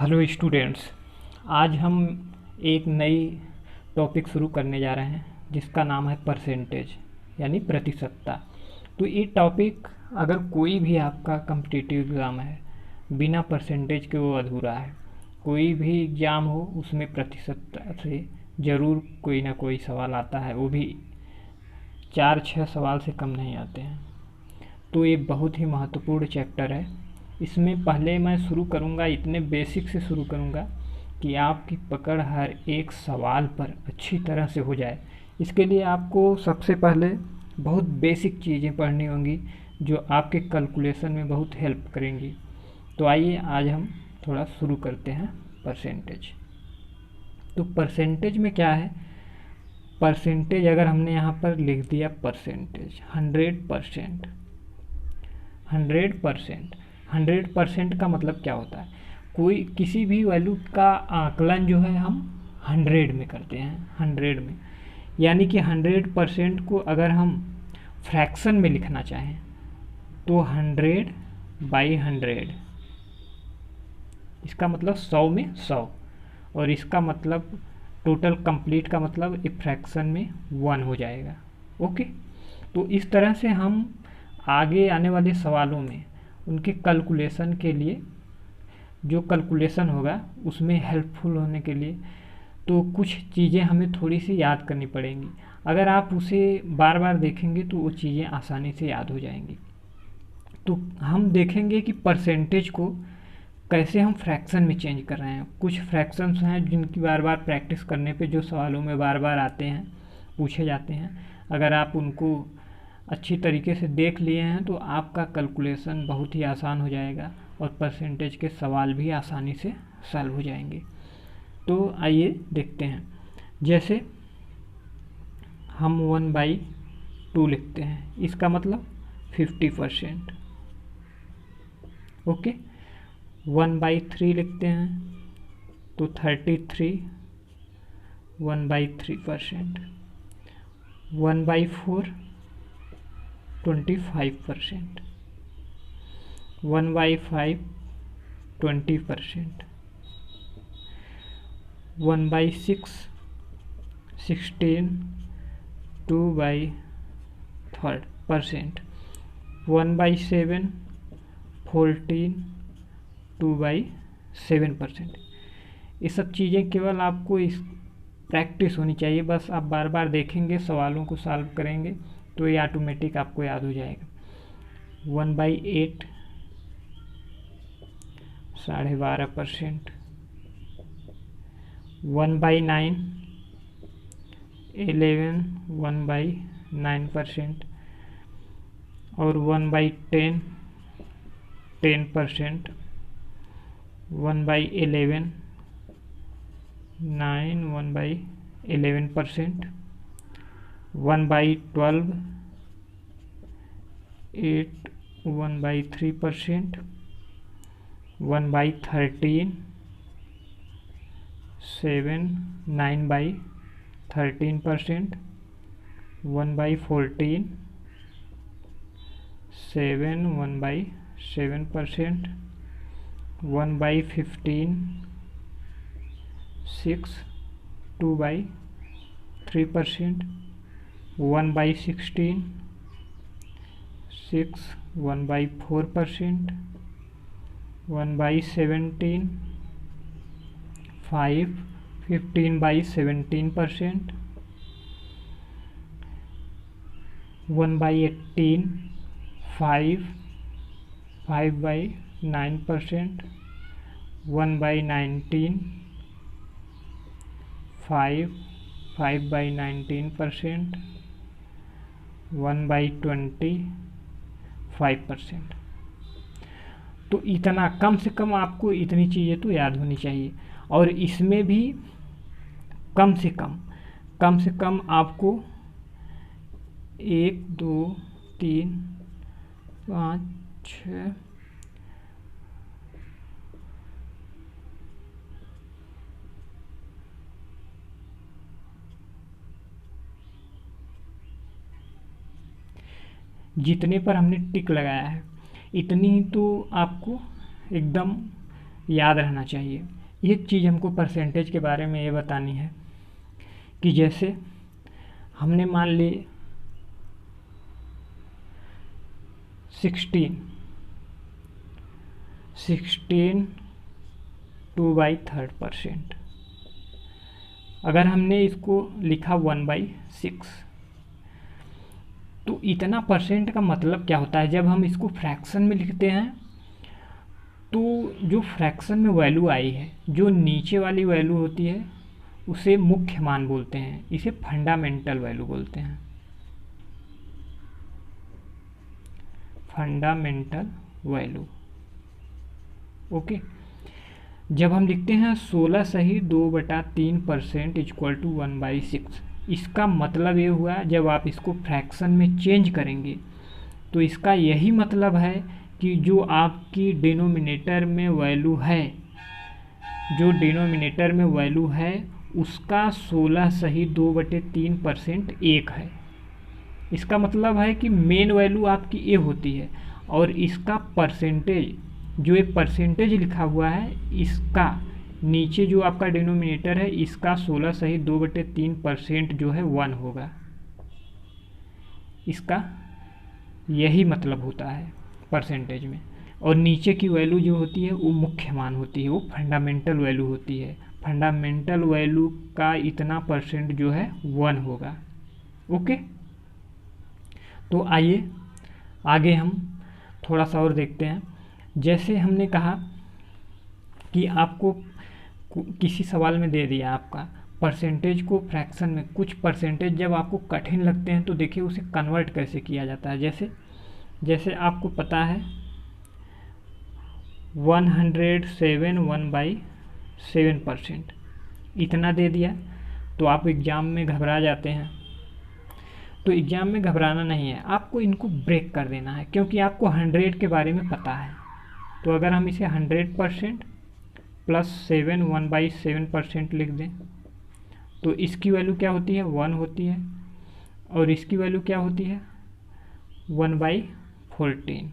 Hello students. आज हम एक नई टॉपिक शुरू करने जा रहे हैं जिसका नाम है परसेंटेज यानी प्रतिशतता। तो ये टॉपिक अगर कोई भी आपका कम्पिटिटिव एग्ज़ाम है, बिना परसेंटेज के वो अधूरा है। कोई भी एग्ज़ाम हो उसमें प्रतिशतता से ज़रूर कोई ना कोई सवाल आता है, वो भी 4-6 सवाल से कम नहीं आते हैं। तो ये बहुत ही महत्वपूर्ण चैप्टर है। इसमें पहले मैं शुरू करूँगा, इतने बेसिक से शुरू करूँगा कि आपकी पकड़ हर एक सवाल पर अच्छी तरह से हो जाए। इसके लिए आपको सबसे पहले बहुत बेसिक चीज़ें पढ़नी होंगी जो आपके कैलकुलेशन में बहुत हेल्प करेंगी। तो आइए आज हम थोड़ा शुरू करते हैं परसेंटेज। तो परसेंटेज में क्या है? परसेंटेज अगर हमने यहाँ पर लिख दिया परसेंटेज 100%, 100% का मतलब क्या होता है? कोई किसी भी वैल्यू का आकलन जो है हम 100 में करते हैं, 100 में। यानी कि 100% को अगर हम फ्रैक्शन में लिखना चाहें तो 100/100, इसका मतलब 100 में 100, और इसका मतलब टोटल कंप्लीट का मतलब एक फ्रैक्शन में 1 हो जाएगा। ओके, तो इस तरह से हम आगे आने वाले सवालों में उनके कैलकुलेशन के लिए, जो कैलकुलेशन होगा उसमें हेल्पफुल होने के लिए तो कुछ चीज़ें हमें थोड़ी सी याद करनी पड़ेंगी। अगर आप उसे बार बार देखेंगे तो वो चीज़ें आसानी से याद हो जाएंगी। तो हम देखेंगे कि परसेंटेज को कैसे हम फ्रैक्शन में चेंज कर रहे हैं। कुछ फ्रैक्शंस हैं जिनकी बार बार प्रैक्टिस करने पे जो सवालों में बार बार आते हैं, पूछे जाते हैं। अगर आप उनको अच्छी तरीके से देख लिए हैं तो आपका कैलकुलेशन बहुत ही आसान हो जाएगा और परसेंटेज के सवाल भी आसानी से सॉल्व हो जाएंगे। तो आइए देखते हैं। जैसे हम 1/2 लिखते हैं, इसका मतलब 50%। ओके, 1/3 लिखते हैं तो 33, 1/3%। 1/4 25%। 1/5 20%। 1/6 16, 2/3%। 1/7 14, 2/7%। ये सब चीज़ें केवल आपको इस प्रैक्टिस होनी चाहिए। बस आप बार बार देखेंगे, सवालों को सॉल्व करेंगे तो ये ऑटोमेटिक आपको याद हो जाएगा। 1/8 12.5%। 1/9 11, 1/9%। और 1/10 10%। 1/11 9, 1/11%। 1/12 8, 1/3%। 1/13 7, 9/13%। 1/14 7, 1/7%। 1/15 6, 2/3%। 1/16 6, 1/4%। 1/17 5, 15/17%। 1/18 5, 5/9%। 1/19 5, 5/19%। 1/20 5%। तो इतना, कम से कम आपको इतनी चीज़ें तो याद होनी चाहिए। और इसमें भी कम से कम आपको 1 2 3 5 6 जितने पर हमने टिक लगाया है इतनी तो आपको एकदम याद रहना चाहिए। एक चीज़ हमको परसेंटेज के बारे में ये बतानी है कि जैसे हमने मान ली 16 2/3%, अगर हमने इसको लिखा 1/6, तो इतना परसेंट का मतलब क्या होता है? जब हम इसको फ्रैक्शन में लिखते हैं तो जो फ्रैक्शन में वैल्यू आई है, जो नीचे वाली वैल्यू होती है उसे मुख्य मान बोलते हैं, इसे फंडामेंटल वैल्यू बोलते हैं, फंडामेंटल वैल्यू। ओके, जब हम लिखते हैं 16 सही 2/3% इक्वल टू 1/6, इसका मतलब ये हुआ जब आप इसको फ्रैक्शन में चेंज करेंगे तो इसका यही मतलब है कि जो आपकी डिनोमिनेटर में वैल्यू है, जो डिनोमिनेटर में वैल्यू है उसका 16 सही 2/3% 1 है। इसका मतलब है कि मेन वैल्यू आपकी ए होती है और इसका परसेंटेज, जो एक परसेंटेज लिखा हुआ है, इसका नीचे जो आपका डिनोमिनेटर है इसका 16 सही 2/3% जो है 1 होगा। इसका यही मतलब होता है परसेंटेज में। और नीचे की वैल्यू जो होती है वो मुख्य मान होती है, वो फंडामेंटल वैल्यू होती है। फंडामेंटल वैल्यू का इतना परसेंट जो है 1 होगा। ओके, तो आइए आगे हम थोड़ा सा और देखते हैं। जैसे हमने कहा कि आपको किसी सवाल में दे दिया आपका परसेंटेज को फ्रैक्शन में, कुछ परसेंटेज जब आपको कठिन लगते हैं तो देखिए उसे कन्वर्ट कैसे किया जाता है। जैसे आपको पता है 107 1/7%, इतना दे दिया तो आप एग्ज़ाम में घबरा जाते हैं। तो एग्ज़ाम में घबराना नहीं है, आपको इनको ब्रेक कर देना है, क्योंकि आपको 100 के बारे में पता है। तो अगर हम इसे 100% प्लस 7 1/7% लिख दें तो इसकी वैल्यू क्या होती है? 1 होती है, और इसकी वैल्यू क्या होती है? 1/14।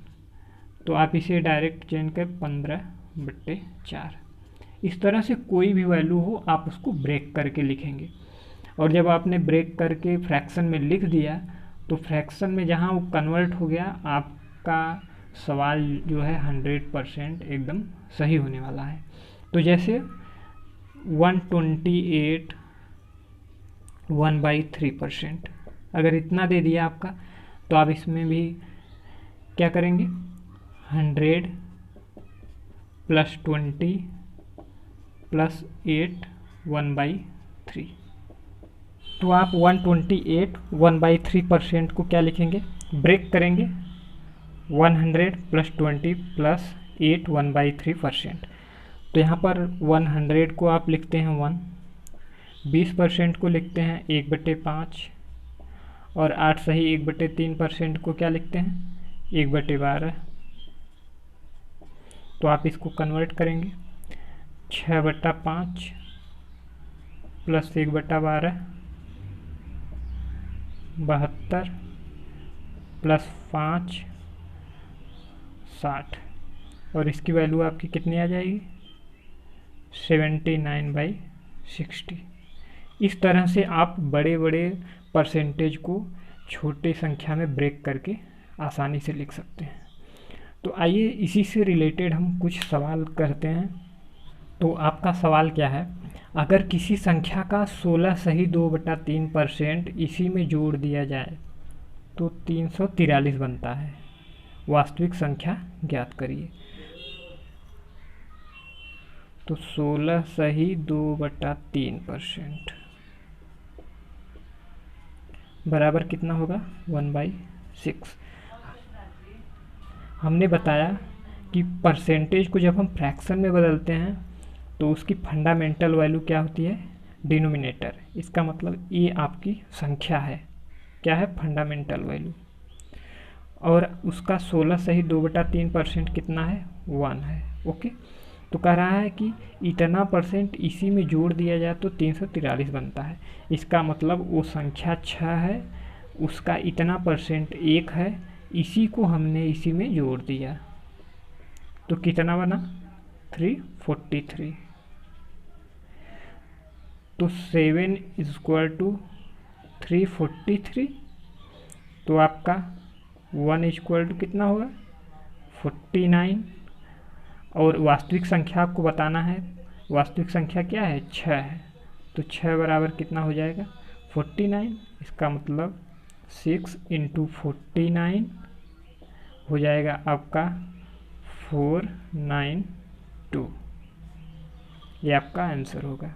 तो आप इसे डायरेक्ट चेंज कर 15/4। इस तरह से कोई भी वैल्यू हो आप उसको ब्रेक करके लिखेंगे। और जब आपने ब्रेक करके फ्रैक्शन में लिख दिया तो फ्रैक्शन में जहाँ वो कन्वर्ट हो गया, आपका सवाल जो है 100% एकदम सही होने वाला है। तो जैसे 128 1/3%, अगर इतना दे दिया आपका तो आप इसमें भी क्या करेंगे? 100 प्लस 20 प्लस 8 1/3। तो आप 128 1/3% को क्या लिखेंगे? ब्रेक करेंगे 100 प्लस 20 प्लस 8 1/3%। तो यहाँ पर 100 को आप लिखते हैं 1, 20% को लिखते हैं 1/5, और 8 सही 1/3% को क्या लिखते हैं? 1/12। तो आप इसको कन्वर्ट करेंगे 6/5 प्लस 1/12 72 प्लस 5 60, और इसकी वैल्यू आपकी कितनी आ जाएगी? 79/60। इस तरह से आप बड़े बड़े परसेंटेज को छोटे संख्या में ब्रेक करके आसानी से लिख सकते हैं। तो आइए इसी से रिलेटेड हम कुछ सवाल करते हैं। तो आपका सवाल क्या है? अगर किसी संख्या का 16 सही 2/3% इसी में जोड़ दिया जाए तो 343 बनता है, वास्तविक संख्या ज्ञात करिए। तो 16 सही 2/3% बराबर कितना होगा? 1/6। हमने बताया कि परसेंटेज को जब हम फ्रैक्शन में बदलते हैं तो उसकी फंडामेंटल वैल्यू क्या होती है? डिनोमिनेटर। इसका मतलब ये आपकी संख्या है, क्या है? Fundamental value. और उसका 16 सही 2/3% कितना है? 1 है। ओके, तो कह रहा है कि इतना परसेंट इसी में जोड़ दिया जाए तो 343 बनता है। इसका मतलब वो संख्या 6 है, उसका इतना परसेंट 1 है, इसी को हमने इसी में जोड़ दिया तो कितना बना? 343। तो 7 इक्वल टू 343, तो आपका 1 इक्वल टू कितना होगा 49। और वास्तविक संख्या आपको बताना है, वास्तविक संख्या क्या है 6 है, तो 6 बराबर कितना हो जाएगा 49। इसका मतलब 6 इंटू 49 हो जाएगा आपका 492। ये आपका आंसर होगा।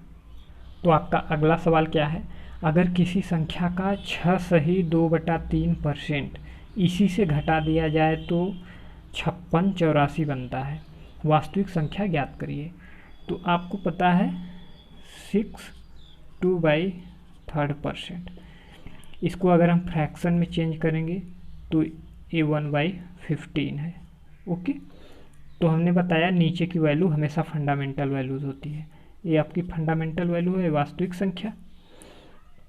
तो आपका अगला सवाल क्या है, अगर किसी संख्या का 6 सही 2/3% इसी से घटा दिया जाए तो 5684 बनता है, वास्तविक संख्या ज्ञात करिए। तो आपको पता है 6 2/3%, इसको अगर हम फ्रैक्शन में चेंज करेंगे तो ये 1/15 है। ओके, तो हमने बताया नीचे की वैल्यू हमेशा फंडामेंटल वैल्यूज होती है, ये आपकी फंडामेंटल वैल्यू है वास्तविक संख्या।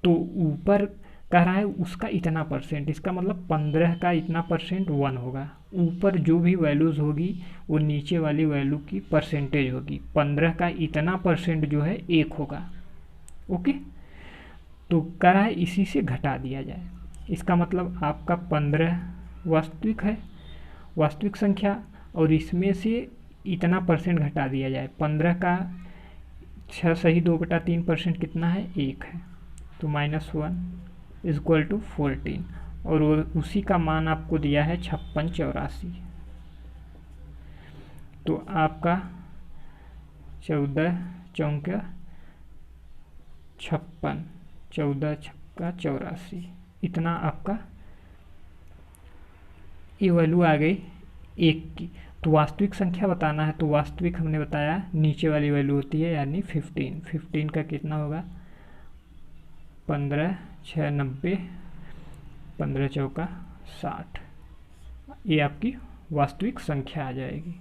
तो ऊपर कह रहा है उसका इतना परसेंट, इसका मतलब 15 का इतना परसेंट 1 होगा। ऊपर जो भी वैल्यूज़ होगी वो नीचे वाली वैल्यू की परसेंटेज होगी। 15 का इतना परसेंट जो है 1 होगा। ओके, तो कह रहा है इसी से घटा दिया जाए, इसका मतलब आपका 15 वास्तविक है, वास्तविक संख्या, और इसमें से इतना परसेंट घटा दिया जाए। 15 का 6 सही 2/3% कितना है 1 है, तो -1 इक्वल टू 14, और उसी का मान आपको दिया है 5684। तो आपका 14 चौका 56, 14 छक्का 84, इतना आपका ये वैल्यू आ गई 1 की। तो वास्तविक संख्या बताना है, तो वास्तविक हमने बताया नीचे वाली वैल्यू होती है यानी 15। 15 का कितना होगा 15 6 90, 15 चौका 60, ये आपकी वास्तविक संख्या आ जाएगी।